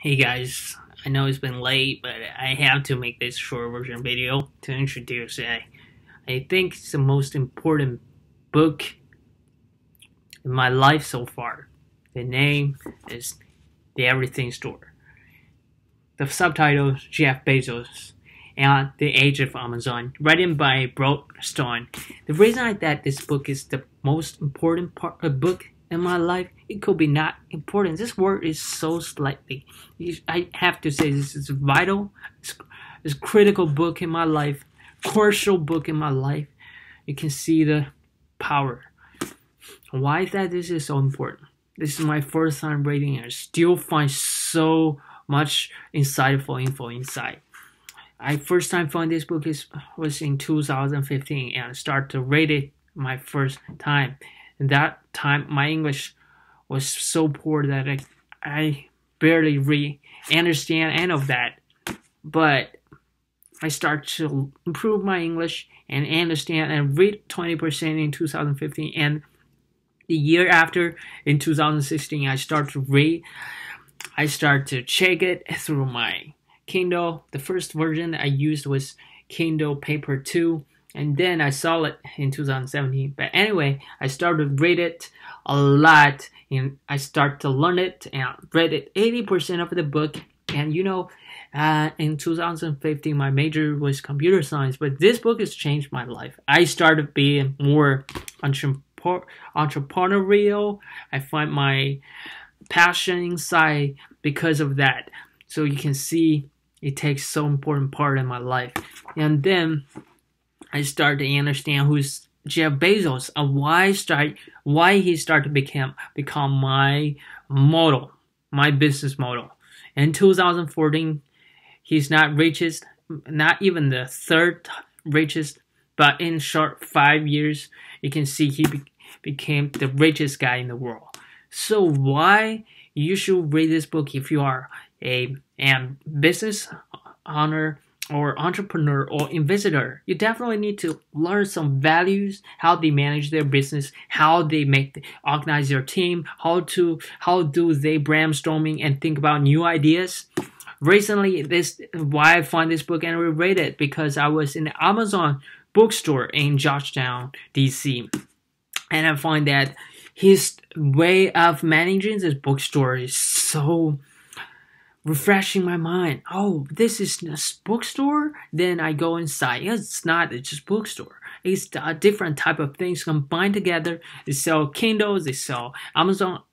Hey guys, I know it's been late, but I have to make this short version video to introduce I think it's the most important book in my life so far. The name is The Everything Store. The subtitle is Jeff Bezos and The Age of Amazon, written by Brett Stone. The reason that this book is the most important book in my life, it could be not important. This word is so slightly. I have to say this is vital. It's a critical book in my life, crucial book in my life. You can see the power. Why is that this is so important? This is my first time reading it. I still find so much insightful info inside. I first time found this book was in 2015 and I started to read it my first time. And that time my English was so poor that I barely understand any of that. But I start to improve my English and understand and read 20% in 2015, and the year after in 2016 I start to read. I start to check it through my Kindle. The first version I used was Kindle Paper 2, and then I saw it in 2017. But anyway, I started to read it a lot, and I start to learn it and read it 80% of the book. And in 2015, my major was computer science, but this book has changed my life. I started being more entrepreneurial. I find my passion inside because of that. So you can see it takes so important part in my life. And then I start to understand who's Jeff Bezos and why he started to become my model, my business model. In 2014, he's not richest, not even the third richest, but in short 5 years, you can see he became the richest guy in the world. So why you should read this book if you are a business owner or entrepreneur or investor? You definitely need to learn some values, how they manage their business, how they organize their team, how do they brainstorming and think about new ideas. Recently, this why I found this book and I read it because I was in the Amazon bookstore in Georgetown, DC, and I find that his way of managing this bookstore is so refreshing my mind. Oh, this is a bookstore? Then I go inside. It's not, it's just bookstore. It's a different type of things combined together. They sell Kindles, they sell Amazon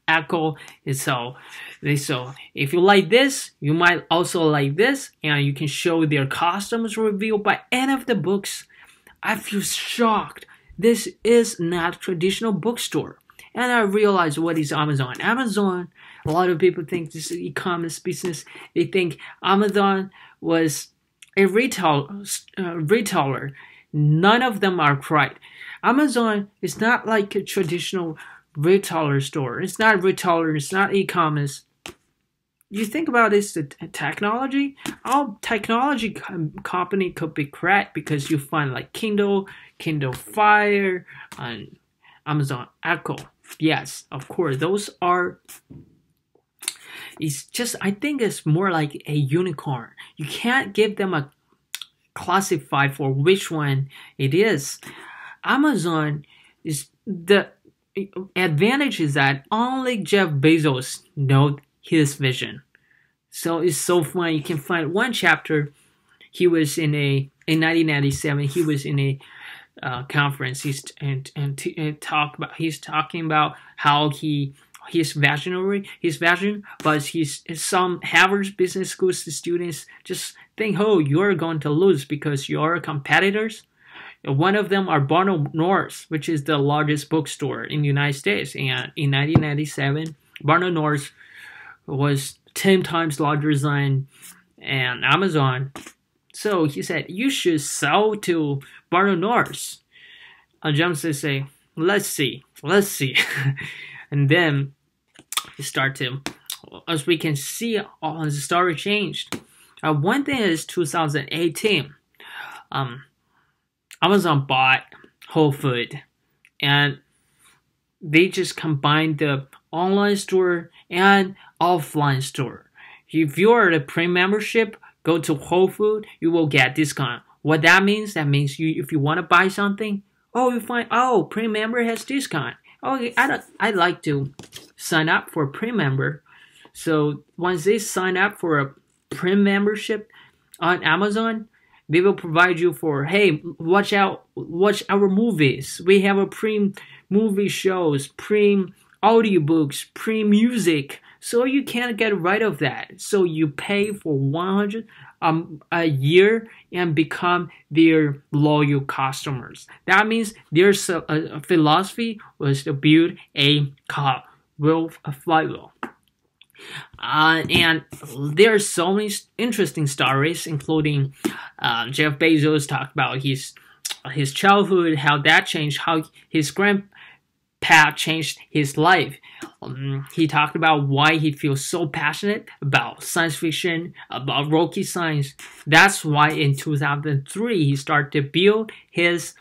Echo, they sell. If you like this, you might also like this, and you can show their customers review. By end of the books, I feel shocked. This is not a traditional bookstore. And I realized what is Amazon. Amazon, a lot of people think this is e-commerce business. They think Amazon was a retailer. None of them are correct. Amazon is not like a traditional retailer store. It's not a retailer. It's not e-commerce. You think about this, the technology. Our technology company could be correct because you find like Kindle Fire, and Amazon Echo. Yes, of course, those are. It's just, I think it's more like a unicorn. You can't give them a classified for which one it is. Amazon is the advantage is that only Jeff Bezos knows his vision. So it's so fun. You can find one chapter. He was in 1997. He was in a conference. He's talking about how his vision, but some Harvard Business School students just think, oh, you're going to lose because your competitors. One of them are Barnes & Noble, which is the largest bookstore in the United States, and in 1997, Barnes & Noble was 10 times larger than Amazon. So he said, you should sell to Barnes & Noble. Johnson say, let's see. And then we start to, as we can see, the story changed. One thing is 2018, Amazon bought Whole Foods, and they just combined the online store and offline store. If you're a premium membership, go to Whole Food, you will get discount. What that means if you want to buy something, you find premium member has discount. I'd like to sign up for a premium member. So once they sign up for a premium membership on Amazon, they will provide you for, hey, watch our movies. We have a premium movie shows, premium audiobooks, premium music. So you can't get rid of that. So you pay for $100 a year and become their loyal customers. That means their philosophy was to build a flywheel. And there are so many interesting stories, including Jeff Bezos talked about his childhood, how that changed, how his grandpa changed his life. He talked about why he feels so passionate about science fiction, about rocket science. That's why in 2003 he started to build his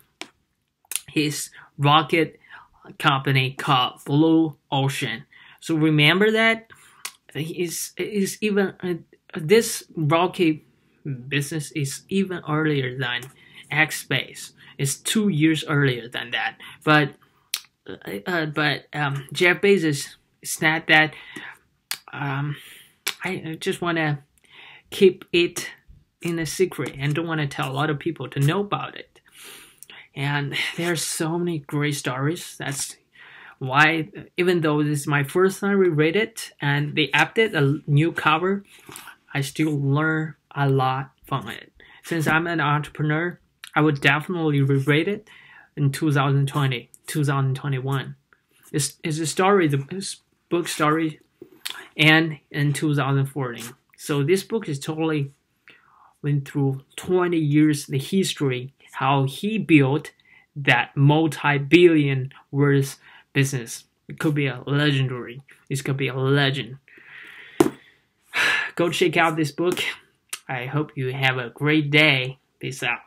rocket company called Blue Ocean. So remember that this rocket business is even earlier than X-Space. It's 2 years earlier than that. But Jeff Bezos said that I just want to keep it in a secret and don't want to tell a lot of people to know about it. And there are so many great stories. That's why, even though this is my first time reread it and they added a new cover, I still learn a lot from it. Since I'm an entrepreneur, I would definitely reread it in 2020. 2021. It's a story, the book story, and in 2014. So this book is totally went through 20 years the history, how he built that multi-billion worth business. It could be a legendary. This could be a legend. Go check out this book. I hope you have a great day. Peace out.